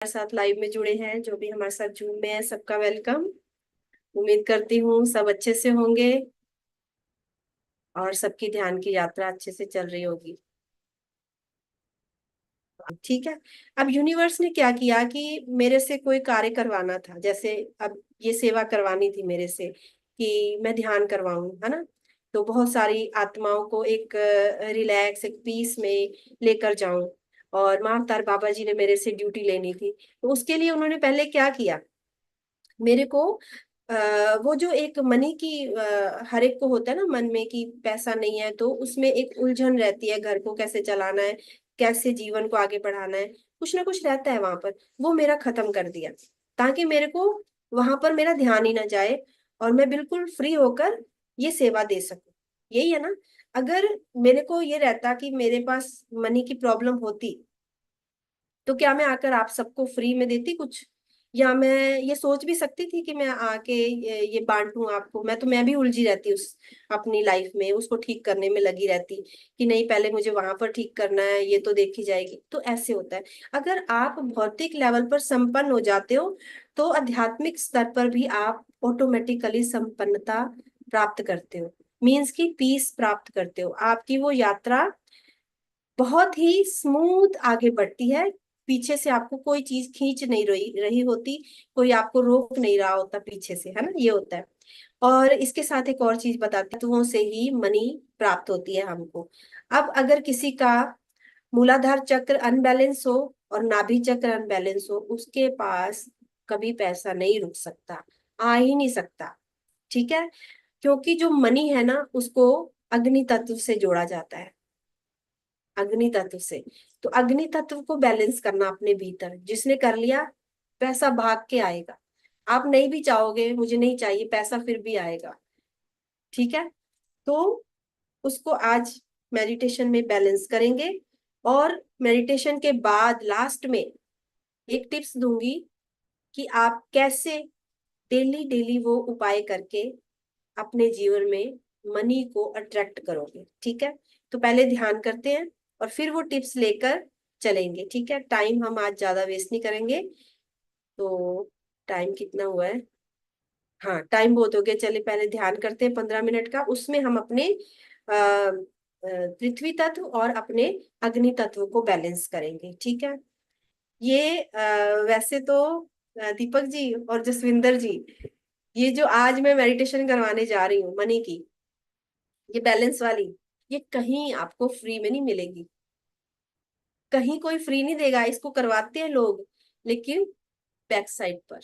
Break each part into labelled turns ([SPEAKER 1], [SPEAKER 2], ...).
[SPEAKER 1] हमारे साथ लाइव में जुड़े हैं, जो भी हमारे साथ जूम में है, सबका वेलकम। उम्मीद करती हूँ सब अच्छे से होंगे और सबकी ध्यान की यात्रा अच्छे से चल रही होगी। ठीक है। अब यूनिवर्स ने क्या किया कि मेरे से कोई कार्य करवाना था, जैसे अब ये सेवा करवानी थी मेरे से कि मैं ध्यान करवाऊं, है ना। तो बहुत सारी आत्माओं को एक रिलैक्स, एक पीस में लेकर जाऊं। और माँ अवतार बाबा जी ने मेरे से ड्यूटी लेनी थी। तो उसके लिए उन्होंने पहले क्या किया, मेरे को वो जो एक मनी की हर एक को होता है ना मन में कि पैसा नहीं है, तो उसमें एक उलझन रहती है, घर को कैसे चलाना है, कैसे जीवन को आगे बढ़ाना है, कुछ ना कुछ रहता है वहां पर। वो मेरा खत्म कर दिया ताकि मेरे को वहां पर मेरा ध्यान ही ना जाए और मैं बिल्कुल फ्री होकर ये सेवा दे सकूं। यही है ना। अगर मेरे को ये रहता कि मेरे पास मनी की प्रॉब्लम होती, तो क्या मैं आकर आप सबको फ्री में देती कुछ, या मैं ये सोच भी सकती थी कि मैं आके ये बांटूं आपको। मैं भी उलझी रहती उस अपनी लाइफ में, उसको ठीक करने में लगी रहती कि नहीं पहले मुझे वहां पर ठीक करना है, ये तो देखी जाएगी। तो ऐसे होता है। अगर आप भौतिक लेवल पर संपन्न हो जाते हो, तो आध्यात्मिक स्तर पर भी आप ऑटोमेटिकली संपन्नता प्राप्त करते हो। मीन्स की पीस प्राप्त करते हो। आपकी वो यात्रा बहुत ही स्मूथ आगे बढ़ती है। पीछे से आपको कोई चीज खींच नहीं रही रही होती, कोई आपको रोक नहीं रहा होता पीछे से, है ना। ये होता है। और इसके साथ एक और चीज बताती हूँ, तत्वों से ही मनी प्राप्त होती है हमको। अब अगर किसी का मूलाधार चक्र अनबैलेंस हो और नाभि चक्र अनबैलेंस हो, उसके पास कभी पैसा नहीं रुक सकता, आ ही नहीं सकता। ठीक है। क्योंकि जो मनी है ना, उसको अग्नि तत्व से जोड़ा जाता है, अग्नि तत्व से। तो अग्नि तत्व को बैलेंस करना अपने भीतर, जिसने कर लिया पैसा भाग के आएगा। आप नहीं भी चाहोगे मुझे नहीं चाहिए पैसा, फिर भी आएगा। ठीक है। तो उसको आज मेडिटेशन में बैलेंस करेंगे। और मेडिटेशन के बाद लास्ट में एक टिप्स दूंगी कि आप कैसे डेली डेली वो उपाय करके अपने जीवन में मनी को अट्रैक्ट करोगे। ठीक है। तो पहले ध्यान करते हैं और फिर वो टिप्स लेकर चलेंगे। ठीक है। टाइम हम आज ज्यादा वेस्ट नहीं करेंगे। तो टाइम कितना हुआ है? हाँ, टाइम बहुत हो गया। चलिए पहले ध्यान करते हैं 15 मिनट का। उसमें हम अपने पृथ्वी तत्व और अपने अग्नि तत्व को बैलेंस करेंगे। ठीक है। ये वैसे तो दीपक जी और जसविंदर जी, ये जो आज मैं मेडिटेशन करवाने जा रही हूँ मनी की, ये बैलेंस वाली, ये कहीं आपको फ्री में नहीं मिलेगी। कहीं कोई फ्री नहीं देगा। इसको करवाते हैं लोग, लेकिन बैक साइड पर।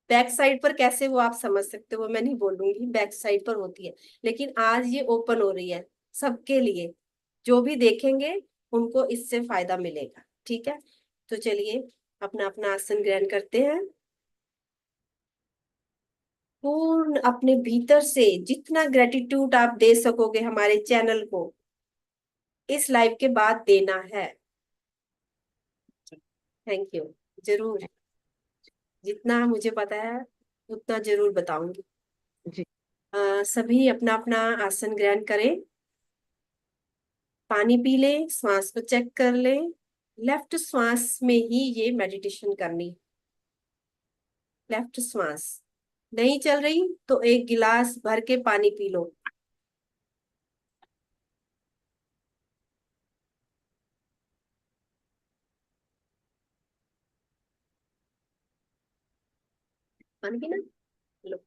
[SPEAKER 1] बैक साइड पर कैसे, वो आप समझ सकते हो, मैं नहीं बोलूंगी। बैक साइड पर होती है, लेकिन आज ये ओपन हो रही है सबके लिए। जो भी देखेंगे उनको इससे फायदा मिलेगा। ठीक है। तो चलिए अपना अपना आसन ग्रहण करते हैं। पूर्ण अपने भीतर से जितना ग्रेटिट्यूड आप दे सकोगे हमारे चैनल को, इस लाइव के बाद देना है। Thank you. जरूर, जितना मुझे पता है उतना जरूर बताऊंगी।
[SPEAKER 2] जी।
[SPEAKER 1] सभी अपना अपना आसन ग्रहण करें। पानी पी लें, श्वास को चेक कर लें। लेफ्ट श्वास में ही ये मेडिटेशन करनी। लेफ्ट श्वास नहीं चल रही तो एक गिलास भर के पानी पी लो। पानी पीना, लो।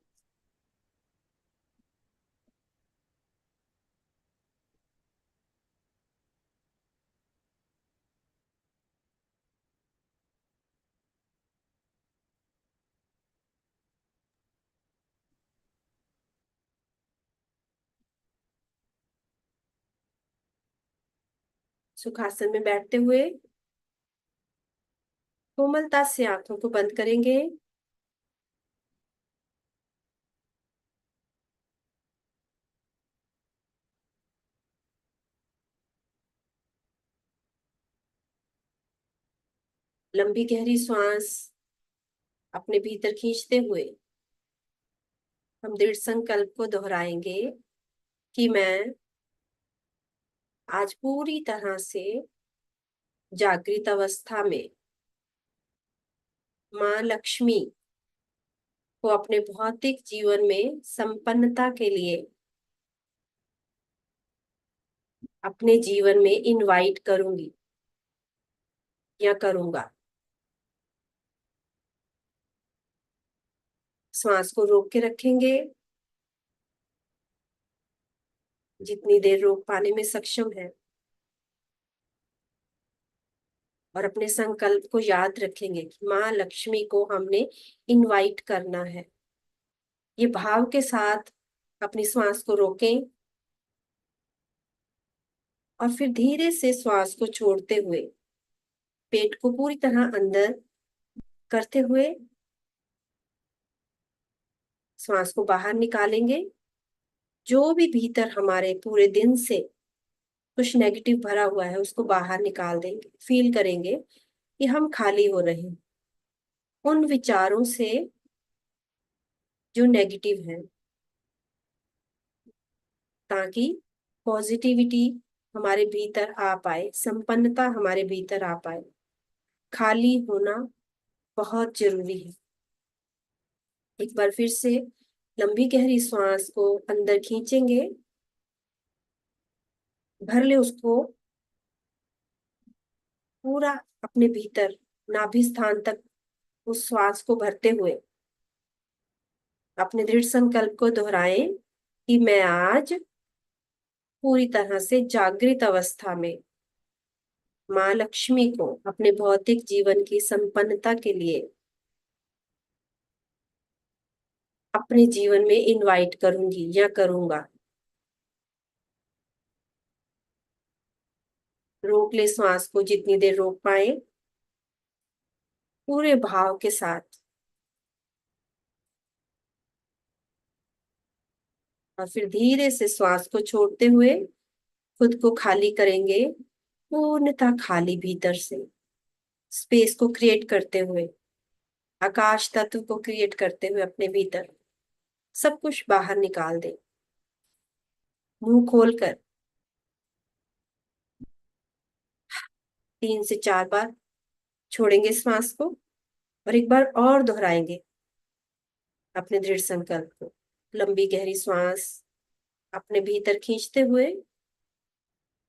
[SPEAKER 1] सुखासन में बैठते हुए कोमलता से आंखों को बंद करेंगे। लंबी गहरी सांस अपने भीतर खींचते हुए हम दृढ़ संकल्प को दोहराएंगे कि मैं आज पूरी तरह से जागृत अवस्था में माँ लक्ष्मी को अपने भौतिक जीवन में संपन्नता के लिए अपने जीवन में इनवाइट करूंगी या करूंगा। श्वास को रोक के रखेंगे, जितनी देर रोक पाने में सक्षम है, और अपने संकल्प को याद रखेंगे कि माँ लक्ष्मी को हमने इनवाइट करना है। ये भाव के साथ अपनी श्वास को रोकें और फिर धीरे से श्वास को छोड़ते हुए पेट को पूरी तरह अंदर करते हुए श्वास को बाहर निकालेंगे। जो भी भीतर हमारे पूरे दिन से कुछ नेगेटिव भरा हुआ है उसको बाहर निकाल देंगे। फील करेंगे कि हम खाली हो रहे हैं उन विचारों से जो नेगेटिव है, ताकि पॉजिटिविटी हमारे भीतर आ पाए, संपन्नता हमारे भीतर आ पाए। खाली होना बहुत जरूरी है। एक बार फिर से लंबी गहरी श्वास को अंदर खींचेंगे, भर ले उसको पूरा अपने भीतर नाभि स्थान तक। उस श्वास को भरते हुए अपने दृढ़ संकल्प को दोहराएं कि मैं आज पूरी तरह से जागृत अवस्था में माँ लक्ष्मी को अपने भौतिक जीवन की संपन्नता के लिए अपने जीवन में इनवाइट करूंगी या करूंगा। रोक ले श्वास को, जितनी देर रोक पाए, पूरे भाव के साथ। और फिर धीरे से श्वास को छोड़ते हुए खुद को खाली करेंगे, पूर्णतः खाली भीतर से। स्पेस को क्रिएट करते हुए, आकाश तत्व को क्रिएट करते हुए अपने भीतर सब कुछ बाहर निकाल दे। मुंह खोलकर 3 से 4 बार छोड़ेंगे श्वास को, और एक बार और दोहराएंगे अपने दृढ़ संकल्प को। लंबी गहरी श्वास अपने भीतर खींचते हुए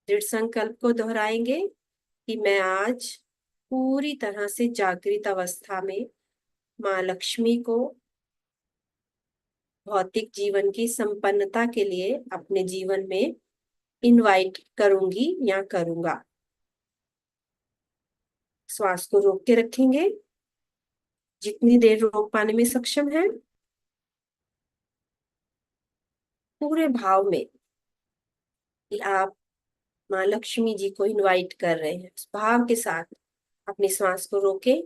[SPEAKER 1] दृढ़ संकल्प को दोहराएंगे कि मैं आज पूरी तरह से जागृत अवस्था में माँ लक्ष्मी को भौतिक जीवन की संपन्नता के लिए अपने जीवन में इनवाइट करूंगी या करूंगा। श्वास को रोक के रखेंगे, जितनी देर रोक पाने में सक्षम है, पूरे भाव में कि आप माँ लक्ष्मी जी को इनवाइट कर रहे हैं। उस भाव के साथ अपनी श्वास को रोकें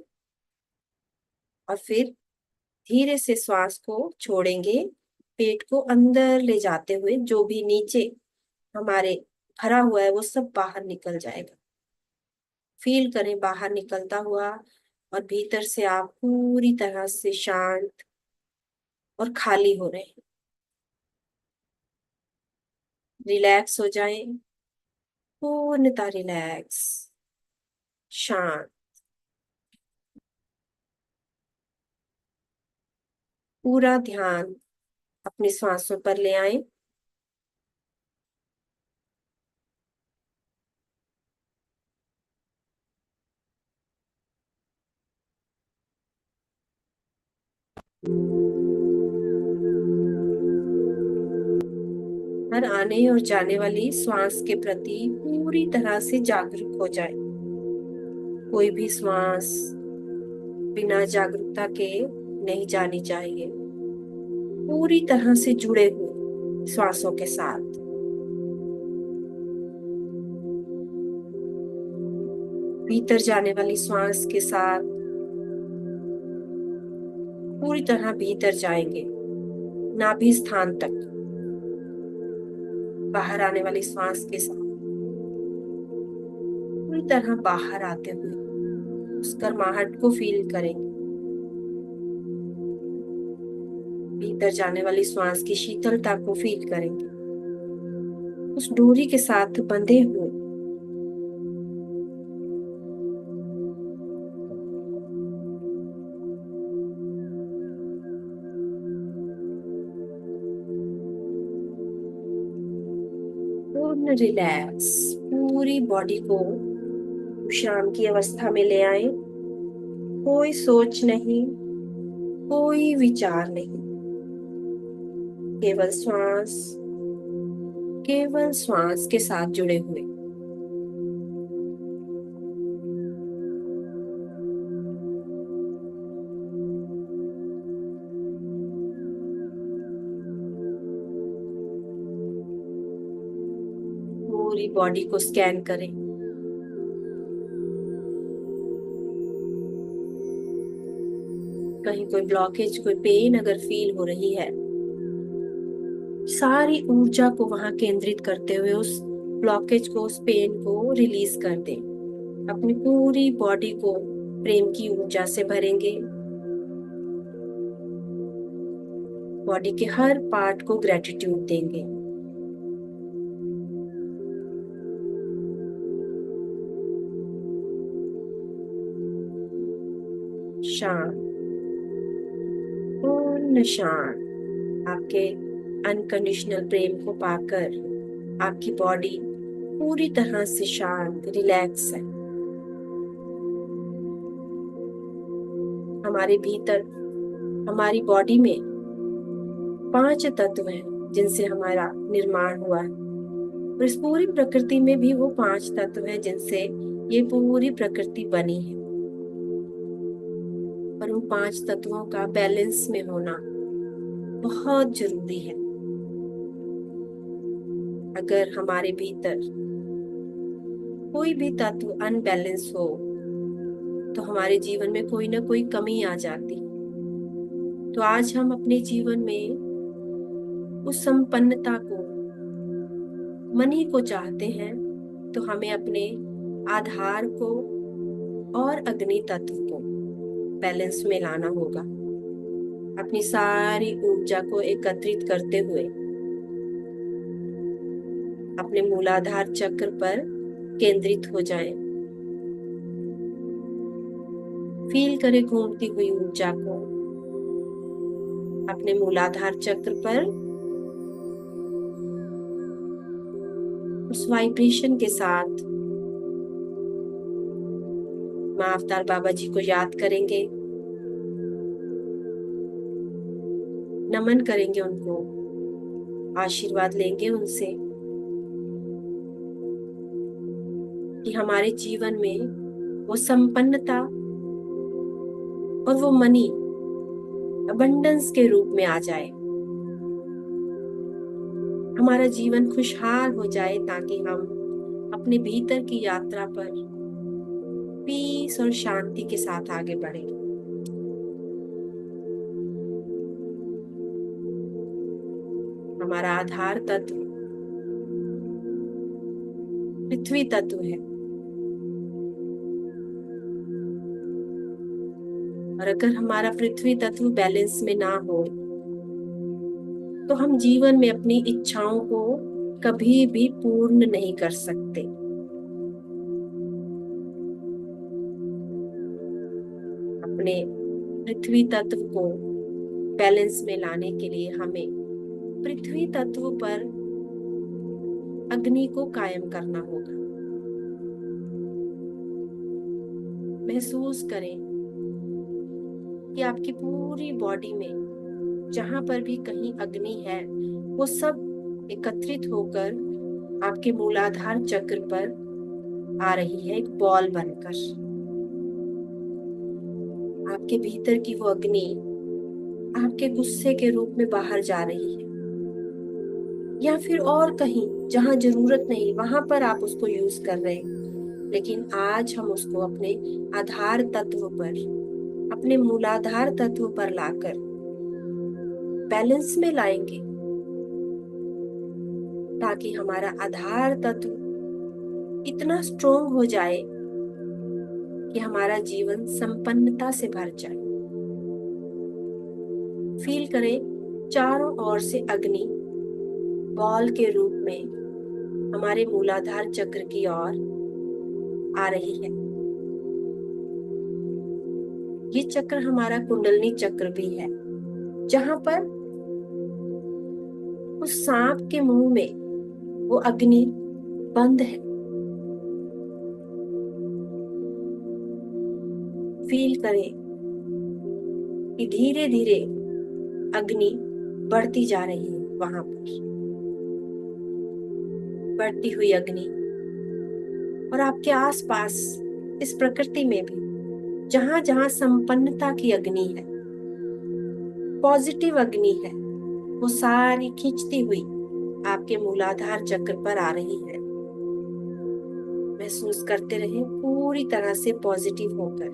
[SPEAKER 1] और फिर धीरे से श्वास को छोड़ेंगे। पेट को अंदर ले जाते हुए जो भी नीचे हमारे भरा हुआ है वो सब बाहर निकल जाएगा। फील करें बाहर निकलता हुआ, और भीतर से आप पूरी तरह से शांत और खाली हो रहे हैं। रिलैक्स हो जाएं, पूर्णतः रिलैक्स, शांत। पूरा ध्यान अपनी सांसों पर ले आए। हर आने और जाने वाली श्वास के प्रति पूरी तरह से जागरूक हो जाए। कोई भी श्वास बिना जागरूकता के नहीं जानी चाहिए। पूरी तरह से जुड़े हुए श्वासों के साथ भीतर जाने वाली श्वास के साथ पूरी तरह भीतर जाएंगे नाभि स्थान तक। बाहर आने वाली श्वास के साथ पूरी तरह बाहर आते हुए उस गर्माहट को फील करेंगे। भीतर जाने वाली श्वास की शीतलता को फील करेंगे। उस डोरी के साथ बंधे हुए रिलैक्स, पूरी बॉडी को विश्राम की अवस्था में ले आए। कोई सोच नहीं, कोई विचार नहीं, केवल श्वास, केवल श्वास के साथ जुड़े हुए। पूरी बॉडी को स्कैन करें। कहीं कोई ब्लॉकेज, कोई पेन अगर फील हो रही है, सारी ऊर्जा को वहां केंद्रित करते हुए उस ब्लॉकेज को, उस पेन को रिलीज कर दें। अपनी पूरी बॉडी को प्रेम की ऊर्जा से भरेंगे। बॉडी के हर पार्ट को ग्रेटिट्यूड देंगे। शांत, पूर्ण शांत। आपके अनकंडीशनल प्रेम को पाकर आपकी बॉडी पूरी तरह से शांत, रिलैक्स है। हमारे भीतर, हमारी बॉडी में 5 तत्व हैं जिनसे हमारा निर्माण हुआ है, और इस पूरी प्रकृति में भी वो 5 तत्व हैं जिनसे ये पूरी प्रकृति बनी है। और उन 5 तत्वों का बैलेंस में होना बहुत जरूरी है। अगर हमारे भीतर कोई भी तत्व अनबैलेंस हो तो हमारे जीवन में कोई ना कोई कमी आ जाती। तो आज हम अपने जीवन में उस संपन्नता को, मनी को चाहते हैं, तो हमें अपने आधार को और अग्नि तत्व को बैलेंस में लाना होगा। अपनी सारी ऊर्जा को एकत्रित करते हुए अपने मूलाधार चक्र पर केंद्रित हो जाएं। फील करें घूमती हुई ऊर्जा को अपने मूलाधार चक्र पर। उस वाइब्रेशन के साथ माँ अवतार बाबा जी को याद करेंगे, नमन करेंगे उनको, आशीर्वाद लेंगे उनसे कि हमारे जीवन में वो संपन्नता और वो मनी अबंडेंस के रूप में आ जाए। हमारा जीवन खुशहाल हो जाए, ताकि हम अपने भीतर की यात्रा पर पीस और शांति के साथ आगे बढ़े। हमारा आधार तत्व पृथ्वी तत्व है, और अगर हमारा पृथ्वी तत्व बैलेंस में ना हो तो हम जीवन में अपनी इच्छाओं को कभी भी पूर्ण नहीं कर सकते। अपने पृथ्वी तत्व को बैलेंस में लाने के लिए हमें पृथ्वी तत्व पर अग्नि को कायम करना होगा। महसूस करें कि आपकी पूरी बॉडी में जहां पर भी कहीं अग्नि है, वो सब एकत्रित होकर आपके मूलाधार चक्र पर आ रही है, एक बॉल बनकर। आपके भीतर की वो अग्नि आपके गुस्से के रूप में बाहर जा रही है, या फिर और कहीं जहां जरूरत नहीं वहां पर आप उसको यूज कर रहे हैं। लेकिन आज हम उसको अपने आधार तत्व पर, अपने मूलाधार तत्व पर लाकर बैलेंस में लाएंगे, ताकि हमारा आधार तत्व इतना स्ट्रोंग हो जाए कि हमारा जीवन संपन्नता से भर जाए। फील करें चारों ओर से अग्नि बॉल के रूप में हमारे मूलाधार चक्र की ओर आ रही है। ये चक्र हमारा कुंडलनी चक्र भी है, जहां पर उस सांप के मुंह में वो अग्नि बंद है। फील करें कि धीरे धीरे अग्नि बढ़ती जा रही है, वहां पर बढ़ती हुई अग्नि। और आपके आसपास इस प्रकृति में भी जहां जहां संपन्नता की अग्नि है, पॉजिटिव अग्नि है, वो सारी खींचती हुई आपके मूलाधार चक्र पर आ रही है। महसूस करते रहे पूरी तरह से पॉजिटिव होकर,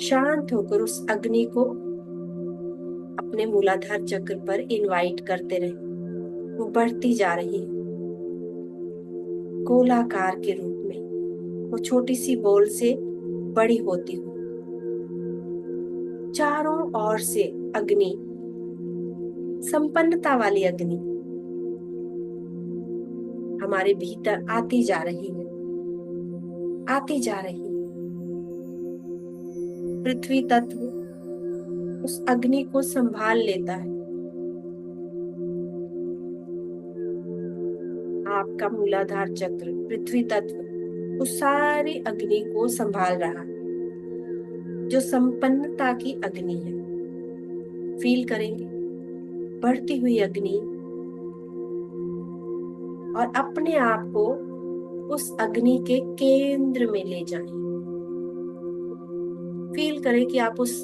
[SPEAKER 1] शांत होकर उस अग्नि को अपने मूलाधार चक्र पर इनवाइट करते रहे। वो बढ़ती जा रही है गोलाकार के रूप में, वो छोटी सी बॉल से बड़ी होती हुई चारों ओर से अग्नि, संपन्नता वाली अग्नि हमारे भीतर आती जा रही है, आती जा रही है। पृथ्वी तत्व उस अग्नि को संभाल लेता है। आपका मूलाधार चक्र, पृथ्वी तत्व उस सारी अग्नि को संभाल रहा है, जो संपन्नता की अग्नि है। फील करेंगे बढ़ती हुई अग्नि और अपने आप को उस अग्नि के केंद्र में ले जाएं। फील करें कि आप उस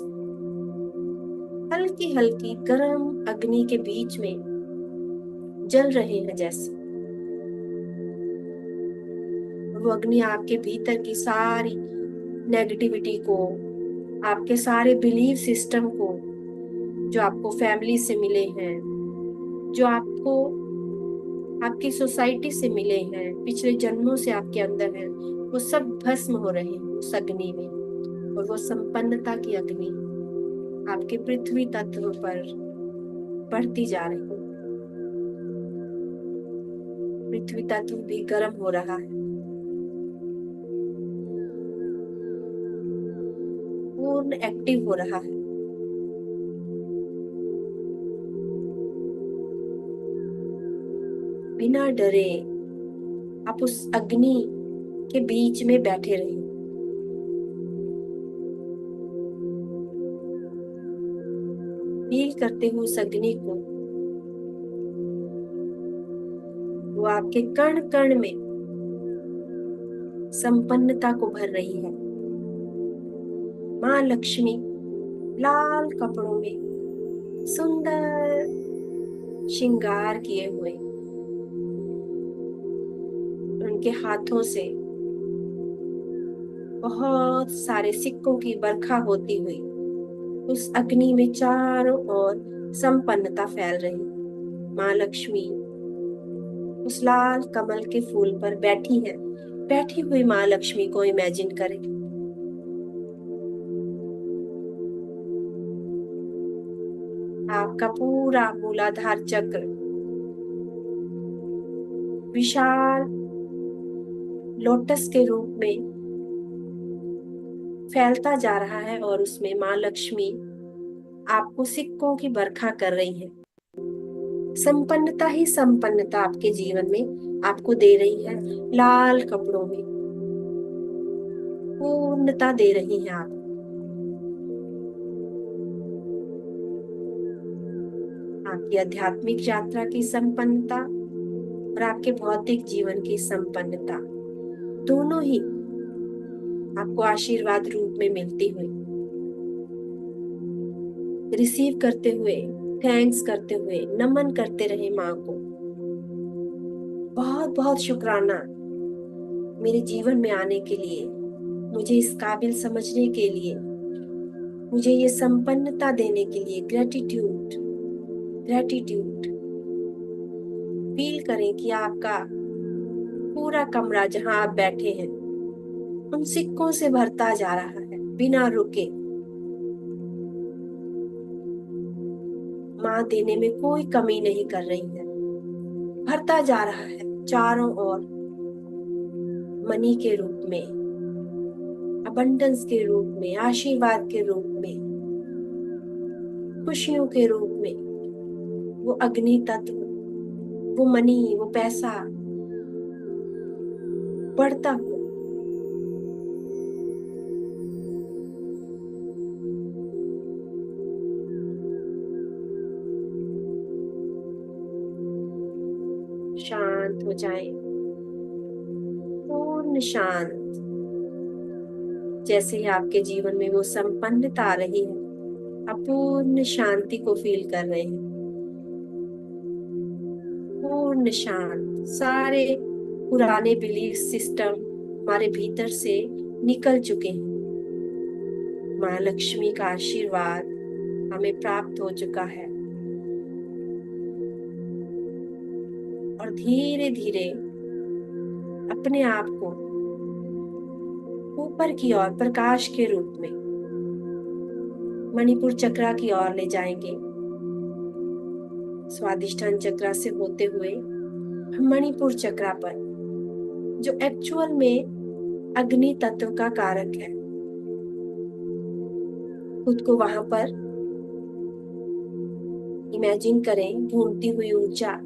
[SPEAKER 1] हल्की हल्की गर्म अग्नि के बीच में जल रहे हैं जैसे। वो अग्नि आपके भीतर की सारी नेगेटिविटी को, आपके सारे बिलीव सिस्टम को, जो आपको फैमिली से मिले हैं, जो आपको आपकी सोसाइटी से मिले हैं, पिछले जन्मों से आपके अंदर हैं, वो सब भस्म हो रहे हैं उस अग्नि में। और वो संपन्नता की अग्नि आपके पृथ्वी तत्व पर बढ़ती जा रही है। पृथ्वी तत्व भी गर्म हो रहा है, पूर्ण एक्टिव हो रहा है। बिना डरे आप उस अग्नि के बीच में बैठे रहिए। फील करते हुए उस अग्नि को, वो आपके कण कण में संपन्नता को भर रही है। माँ लक्ष्मी लाल कपड़ों में सुंदर श्रृंगार किए हुए, उनके हाथों से बहुत सारे सिक्कों की बरखा होती हुई उस अग्नि में चारों ओर संपन्नता फैल रही। माँ लक्ष्मी उस लाल कमल के फूल पर बैठी है। बैठी हुई माँ लक्ष्मी को इमेजिन करें। आपका पूरा मूलाधार चक्र विशाल लोटस के रूप में फैलता जा रहा है और उसमें माँ लक्ष्मी आपको सिक्कों की बरखा कर रही है। संपन्नता ही संपन्नता आपके जीवन में आपको दे रही है। लाल कपड़ों में पूर्णता दे रही है आप। आपकी आध्यात्मिक यात्रा की संपन्नता और आपके भौतिक जीवन की संपन्नता दोनों ही आपको आशीर्वाद रूप में मिलती हुई, रिसीव करते हुए, थैंक्स करते हुए, नमन करते रहे माँ को। बहुत बहुत शुक्राना मेरे जीवन में आने के लिए, मुझे इस काबिल समझने के लिए, मुझे ये संपन्नता देने के लिए। Gratitude, gratitude. फील करें कि आपका पूरा कमरा जहां आप बैठे हैं उन सिक्कों से भरता जा रहा है बिना रुके। माँ देने में कोई कमी नहीं कर रही है, भरता जा रहा है चारों ओर, मनी के रूप में, अबंडेंस के रूप में, आशीर्वाद के रूप में, खुशियों के रूप में। वो अग्नि तत्व, वो मनी, वो पैसा बढ़ता हुआ। शांत हो जाए, पूर्ण शांत। जैसे ही आपके जीवन में वो संपन्नता आ रही है, आप पूर्ण शांति को फील कर रहे हैं। पूर्ण शांत, सारे पुराने बिलीफ सिस्टम हमारे भीतर से निकल चुके हैं। माँ लक्ष्मी का आशीर्वाद हमें प्राप्त हो चुका है। और धीरे धीरे अपने आप को ऊपर की ओर प्रकाश के रूप में मणिपुर चक्रा की ओर ले जाएंगे। स्वादिष्ठान चक्रा से होते हुए हम मणिपुर चक्रा पर, जो एक्चुअल में अग्नि तत्व का कारक है, खुद को वहां पर इमेजिन करें, ढूंढती हुई ऊर्जा।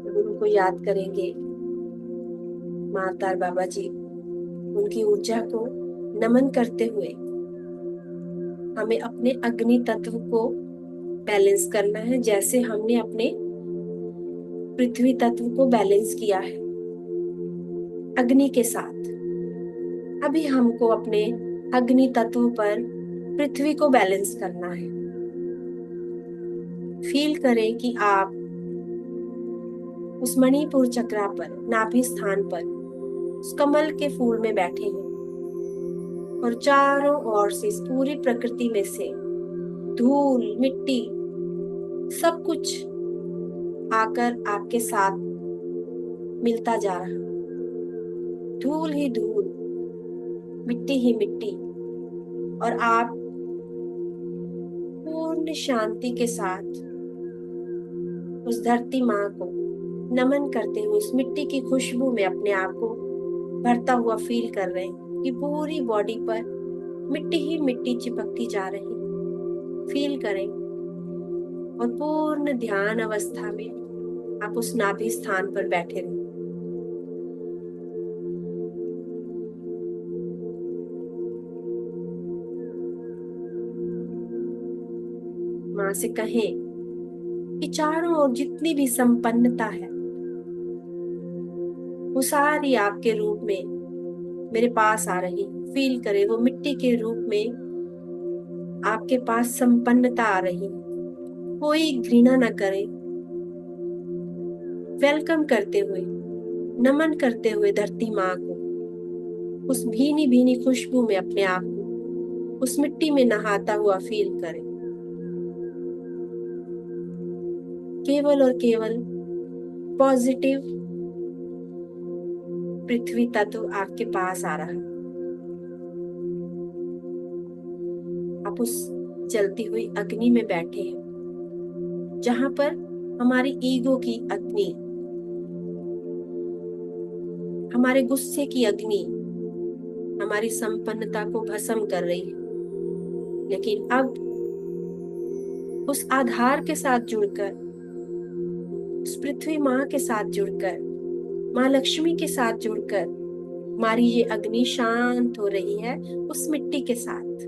[SPEAKER 1] गुरु को याद करेंगे, माता और बाबा जी, उनकी ऊर्जा को नमन करते हुए हमें अपने अग्नि तत्व को बैलेंस करना है, जैसे हमने अपने पृथ्वी तत्व को बैलेंस किया है अग्नि के साथ। अभी हमको अपने अग्नि तत्व पर पृथ्वी को बैलेंस करना है। फील करें कि आप उस मणिपुर चक्रा पर, नाभि स्थान पर, उस कमल के फूल में बैठे हैं और चारों ओर से इस पूरी प्रकृति में से धूल, मिट्टी, सब कुछ आकर आपके साथ मिलता जा रहा। धूल ही धूल, मिट्टी ही मिट्टी, और आप पूर्ण शांति के साथ उस धरती माँ को नमन करते हुए उस मिट्टी की खुशबू में अपने आप को भरता हुआ फील कर रहे हैं कि पूरी बॉडी पर मिट्टी ही मिट्टी चिपकती जा रही। फील करें और पूर्ण ध्यान अवस्था में आप उस नाभि स्थान पर बैठे रहें। माँ से कहें कि चारों ओर जितनी भी संपन्नता है वो सारी आपके रूप में मेरे पास आ रही। फील करें वो मिट्टी के रूप में आपके पास संपन्नता आ रही। कोई घृणा न करे, वेलकम करते हुए, नमन करते हुए धरती माँ को उस भीनी भीनी खुशबू में अपने आप को उस मिट्टी में नहाता हुआ फील करें। केवल और केवल पॉजिटिव पृथ्वी तत्व आपके पास आ रहा है। आप उस जलती हुई अग्नि में बैठे हैं, जहां पर हमारी ईगो की अग्नि, हमारे गुस्से की अग्नि हमारी संपन्नता को भस्म कर रही है। लेकिन अब उस आधार के साथ जुड़कर, उस पृथ्वी माँ के साथ जुड़कर, माँ लक्ष्मी के साथ जुड़कर हमारी ये अग्नि शांत हो रही है उस मिट्टी के साथ।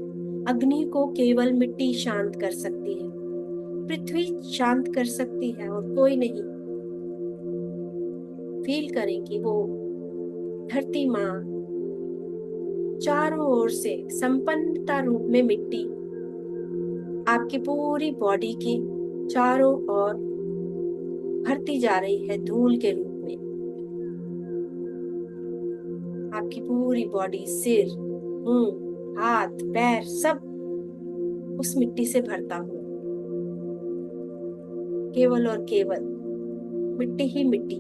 [SPEAKER 1] अग्नि को केवल मिट्टी शांत कर सकती है, पृथ्वी शांत कर सकती है और कोई नहीं। फील करें कि वो धरती माँ चारों ओर से संपन्नता रूप में मिट्टी आपकी पूरी बॉडी की चारों ओर भरती जा रही है धूल के रूप में। आपकी पूरी बॉडी, सिर, मुंह, हाथ, पैर, सब उस मिट्टी से भरता हुआ। केवल और केवल मिट्टी ही मिट्टी।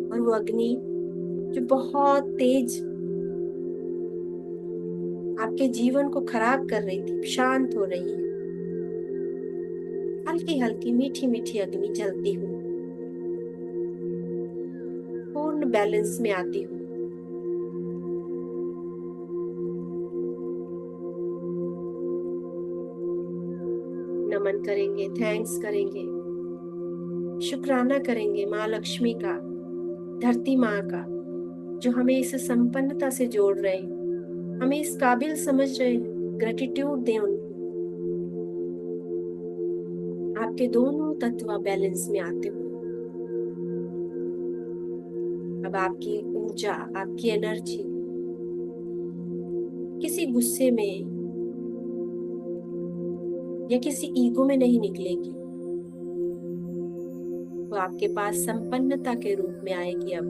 [SPEAKER 1] और वो अग्नि जो बहुत तेज आपके जीवन को खराब कर रही थी, शांत हो रही है। हल्की हल्की मीठी मीठी अग्नि जलती हुई, पूर्ण बैलेंस में आती हुई। नमन करेंगे, थैंक्स करेंगे शुक्राना करेंगे माँ लक्ष्मी का, धरती माँ का, जो हमें इस संपन्नता से जोड़ रहे हैं, हमें इस काबिल समझ रहे हैं। ग्रेटिट्यूड दें उनको। आपके दोनों तत्व बैलेंस में आते हुए अब आपकी ऊर्जा, आपकी एनर्जी किसी गुस्से में या किसी ईगो में नहीं निकलेगी, वो आपके पास संपन्नता के रूप में आएगी। अब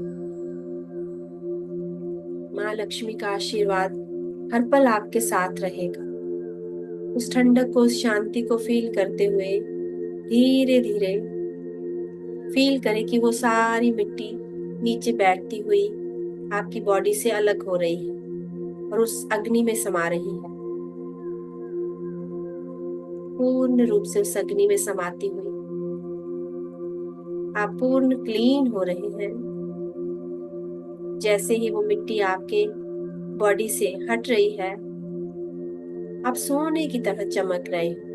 [SPEAKER 1] माँ लक्ष्मी का आशीर्वाद हर पल आपके साथ रहेगा। उस ठंडक को, उस शांति को फील करते हुए धीरे धीरे फील करें कि वो सारी मिट्टी नीचे बैठती हुई आपकी बॉडी से अलग हो रही है और उस अग्नि में समा रही है। पूर्ण रूप से उस अग्नि में समाती हुई आप पूर्ण क्लीन हो रहे हैं। जैसे ही वो मिट्टी आपके बॉडी से हट रही है, आप सोने की तरह चमक रहे हो,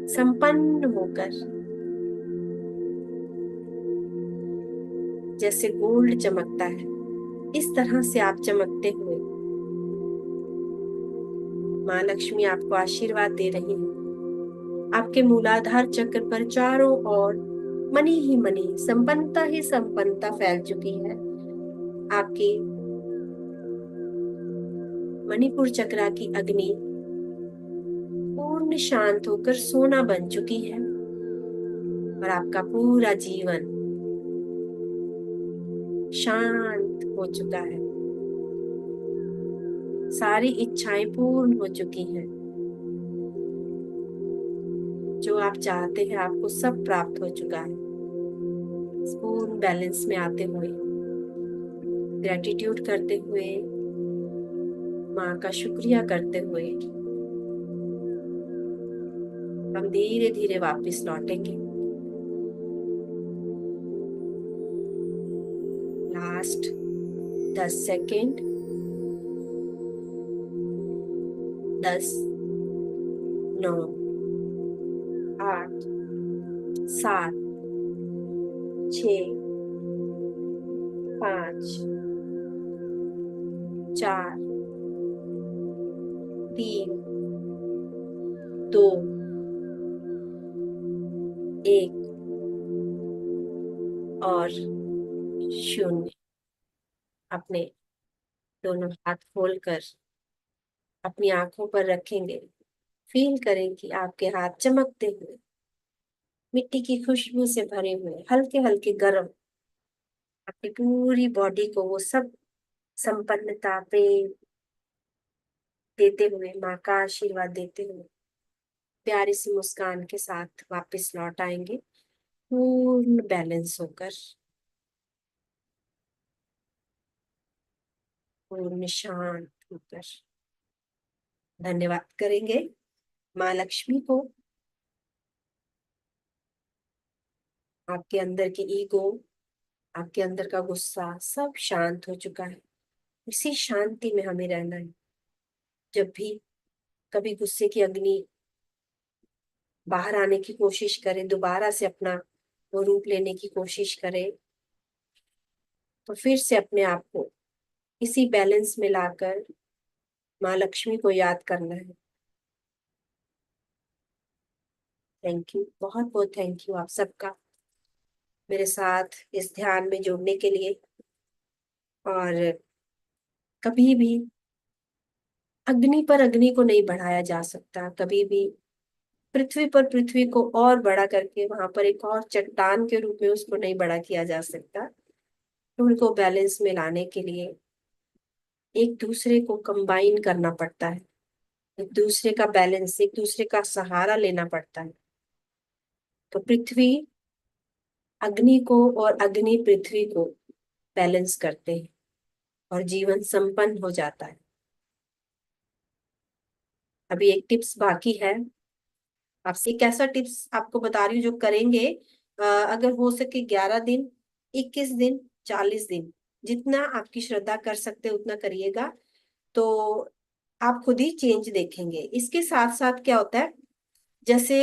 [SPEAKER 1] संपन्न होकर, जैसे गोल्ड चमकता है इस तरह से आप चमकते हुए माँ लक्ष्मी आपको आशीर्वाद दे रही है। आपके मूलाधार चक्र पर चारों ओर मनी ही मनी, संपन्नता ही संपन्नता फैल चुकी है। आपकी मणिपुर चक्रा की अग्नि पूर्ण शांत होकर सोना बन चुकी है और आपका पूरा जीवन शांत हो चुका है। सारी इच्छाएं पूर्ण हो चुकी हैं। जो आप चाहते हैं आपको सब प्राप्त हो चुका है। पूर्ण बैलेंस में आते हुए, ग्रेटिट्यूड करते हुए, माँ का शुक्रिया करते हुए हम धीरे धीरे वापस लौटेंगे। Last 10 second. 10, 9, 8, 7, 6, 5, 4, 3, 2, 1 और 0। अपने दोनों हाथ खोलकर अपनी आंखों पर रखेंगे। फील करें कि आपके हाथ चमकते हुए, मिट्टी की खुशबू से भरे हुए, हल्के हल्के गर्म, आपकी पूरी बॉडी को वो सब संपन्नता, प्रेम देते हुए, माँ का आशीर्वाद देते हुए प्यारी सी मुस्कान के साथ वापस लौट आएंगे, पूर्ण बैलेंस होकर, पूर्ण शांत होकर। धन्यवाद करेंगे माँ लक्ष्मी को। आपके अंदर की ईगो, आपके अंदर का गुस्सा सब शांत हो चुका है। इसी शांति में हमें रहना है। जब भी कभी गुस्से की अग्नि बाहर आने की कोशिश करे, दोबारा से अपना वो रूप लेने की कोशिश करे, तो फिर से अपने आप को इसी बैलेंस में लाकर माँ लक्ष्मी को याद करना है। थैंक यू, बहुत बहुत थैंक यू आप सबका मेरे साथ इस ध्यान में जुड़ने के लिए। और कभी भी अग्नि पर अग्नि को नहीं बढ़ाया जा सकता। कभी भी पृथ्वी पर पृथ्वी को और बड़ा करके वहां पर एक और चट्टान के रूप में उसको नहीं बड़ा किया जा सकता। तो उनको बैलेंस में लाने के लिए एक दूसरे को कंबाइन करना पड़ता है, एक दूसरे का बैलेंस, एक दूसरे का सहारा लेना पड़ता है। तो पृथ्वी अग्नि को और अग्नि पृथ्वी को बैलेंस करते हैं और जीवन संपन्न हो जाता है। अभी एक टिप्स बाकी है आपसे। एक ऐसा टिप्स आपको बता रही हूँ जो करेंगे, अगर हो सके 11 दिन, 21 दिन, 40 दिन, जितना आपकी श्रद्धा कर सकते उतना करिएगा, तो आप खुद ही चेंज देखेंगे। इसके साथ साथ क्या होता है, जैसे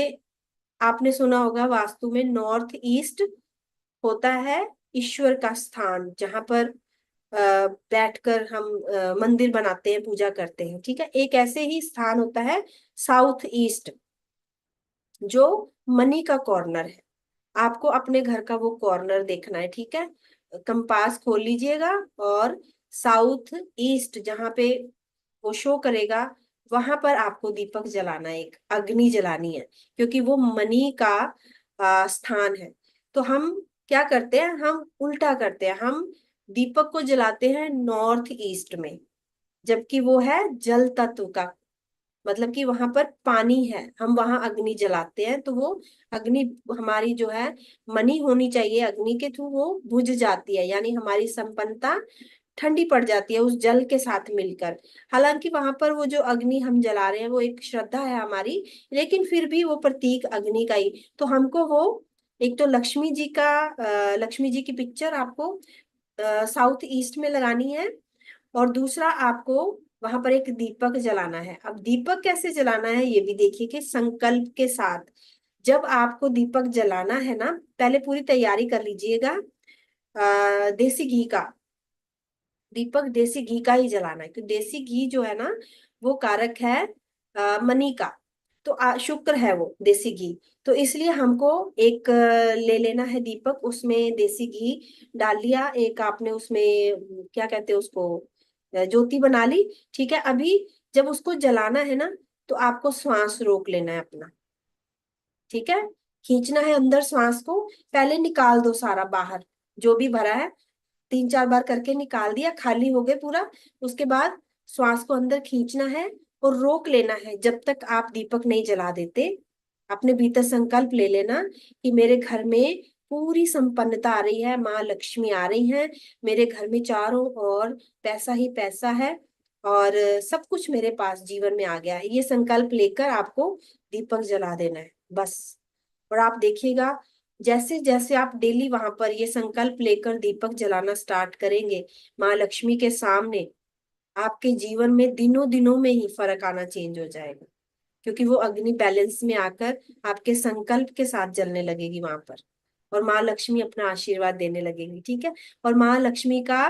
[SPEAKER 1] आपने सुना होगा वास्तु में नॉर्थ ईस्ट होता है ईश्वर का स्थान, जहां पर बैठकर हम मंदिर बनाते हैं, पूजा करते हैं। ठीक है, एक ऐसे ही स्थान होता है साउथ ईस्ट, जो मनी का कॉर्नर है। आपको अपने घर का वो कॉर्नर देखना है। ठीक है, कंपास खोल लीजिएगा और साउथ ईस्ट जहां पे वो शो करेगा, वहां पर आपको दीपक जलाना है, एक अग्नि जलानी है, क्योंकि वो मनी का स्थान है। तो हम क्या करते हैं, हम उल्टा करते हैं, हम दीपक को जलाते हैं नॉर्थ ईस्ट में, जबकि वो है जल तत्व का, मतलब कि वहां पर पानी है, हम वहां अग्नि जलाते हैं, तो वो अग्नि हमारी जो है मनी होनी चाहिए, अग्नि के थ्रू वो बुझ जाती है, यानी हमारी संपन्नता ठंडी पड़ जाती है उस जल के साथ मिलकर। हालांकि वहां पर वो जो अग्नि हम जला रहे हैं वो एक श्रद्धा है हमारी, लेकिन फिर भी वो प्रतीक अग्नि का ही। तो हमको वो एक तो लक्ष्मी जी का लक्ष्मी जी की पिक्चर आपको साउथ ईस्ट में लगानी है, और दूसरा आपको वहां पर एक दीपक जलाना है। अब दीपक कैसे जलाना है ये भी देखिए कि संकल्प के साथ। जब आपको दीपक जलाना है ना, पहले पूरी तैयारी कर लीजिएगा। देसी घी का दीपक, देसी घी का ही जलाना है, क्योंकि देसी घी जो है ना वो कारक है मनी का। तो शुक्र है वो देसी घी। तो इसलिए हमको एक ले लेना है दीपक, उसमें देसी घी डाल लिया, एक आपने उसमें क्या कहते हैं उसको, ज्योति बना ली। ठीक है, अभी जब उसको जलाना है ना, तो आपको श्वास रोक लेना है अपना। ठीक है, खींचना है अंदर श्वास को, पहले निकाल दो सारा बाहर, जो भी भरा है 3-4 बार करके निकाल दिया, खाली हो गए पूरा। उसके बाद श्वास को अंदर खींचना है और रोक लेना है जब तक आप दीपक नहीं जला देते। अपने भीतर संकल्प ले लेना कि मेरे घर में पूरी संपन्नता आ रही है, माँ लक्ष्मी आ रही है, मेरे घर में चारों ओर पैसा ही पैसा है, और सब कुछ मेरे पास जीवन में आ गया है। ये संकल्प लेकर आपको दीपक जला देना है बस। और आप देखिएगा, जैसे जैसे आप डेली वहां पर ये संकल्प लेकर दीपक जलाना स्टार्ट करेंगे माँ लक्ष्मी के सामने, आपके जीवन में दिनों दिनों में ही फर्क आना चेंज हो जाएगा, क्योंकि वो अग्नि बैलेंस में आकर आपके संकल्प के साथ जलने लगेगी वहां पर, और माँ लक्ष्मी अपना आशीर्वाद देने लगेगी। ठीक है, और माँ लक्ष्मी का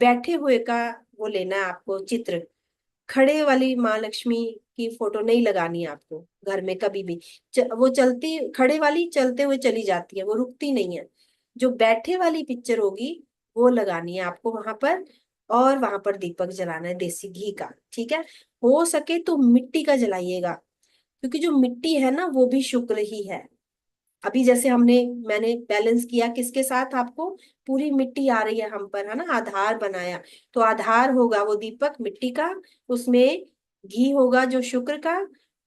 [SPEAKER 1] बैठे हुए का वो लेना है आपको चित्र। खड़े वाली माँ लक्ष्मी की फोटो नहीं लगानी है आपको घर में कभी भी। वो चलती, खड़े वाली चलते हुए चली जाती है, वो रुकती नहीं है। जो बैठे वाली पिक्चर होगी वो लगानी है आपको वहां पर, और वहां पर दीपक जलाना है देसी घी का। ठीक है, हो सके तो मिट्टी का जलाइएगा, क्योंकि जो मिट्टी है ना वो भी शुक्र ही है। अभी जैसे मैंने बैलेंस किया किसके साथ, आपको पूरी मिट्टी आ रही है हम पर, है ना, आधार बनाया। तो आधार होगा वो दीपक मिट्टी का, उसमें घी होगा जो शुक्र का,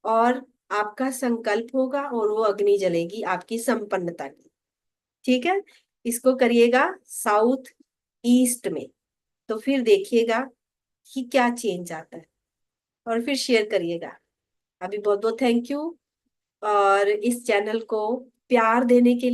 [SPEAKER 1] और आपका संकल्प होगा, और वो अग्नि जलेगी आपकी संपन्नता की। ठीक है, इसको करिएगा साउथ ईस्ट में, तो फिर देखिएगा कि क्या चेंज आता है, और फिर शेयर करिएगा। अभी बहुत बहुत थैंक यू, और इस चैनल को प्यार देने के लिए।